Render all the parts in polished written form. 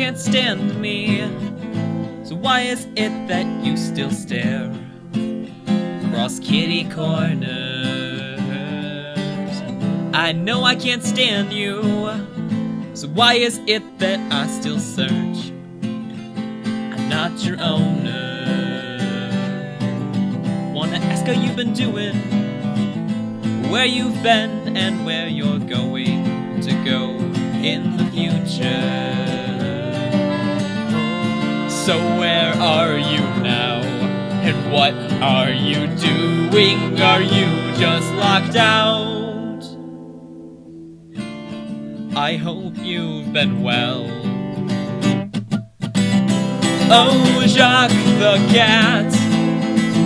can't stand me. So why is it that you still stare across kitty corners? I know I can't stand you. So why is it that I still search? I'm not your owner. Wanna ask how you've been doing, where you've been, and where you're going to go in the future. So where are you now? And what are you doing? Are you just locked out? I hope you've been well. Oh, Jacques the Cat,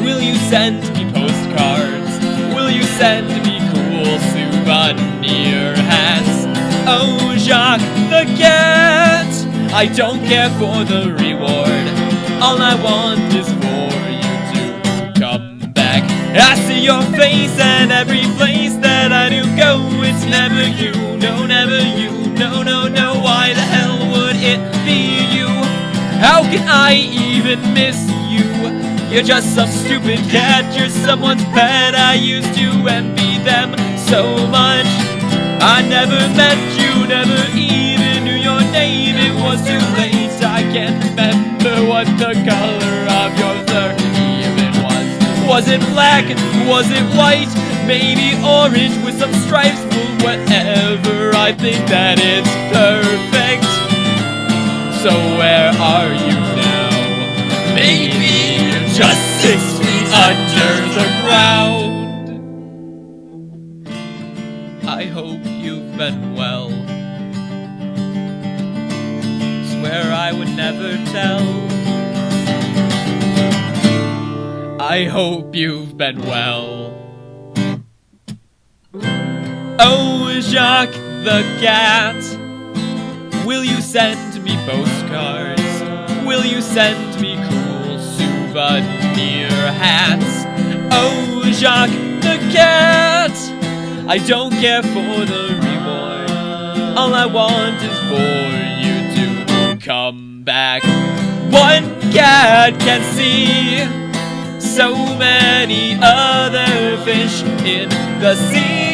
will you send me postcards? Will you send me cool souvenir hats? Oh, Jacques the Cat, I don't care for the reward. All I want is for you to come back. I see your face and every place that I do go. It's never you, no, never you, no, no, no. Why the hell would it be you? How can I even miss you? You're just some stupid cat, you're someone's pet. I used to envy them so much. I never met you, never even knew your name. It was too late, I can't remember what the color of your fur even was. Was it black? Was it white? Maybe orange with some stripes. Well, whatever, I think that it's perfect. So where are you now? Maybe you're just 6 feet under the ground. I hope you've been well. Swear I would never tell. I hope you've been well. Oh, Jacques the Cat, will you send me postcards? Will you send me cool souvenir hats? Oh, Jacques the Cat, I don't care for the reward. All I want is for you to come back. One cat can see so many other fish in the sea.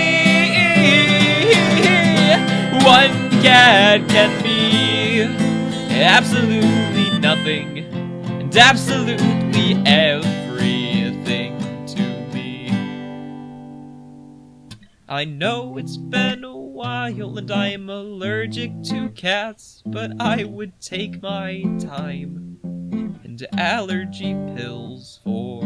One cat can be absolutely nothing and absolutely everything to me. I know it's been a while and I'm allergic to cats, but I would take my time and allergy pills for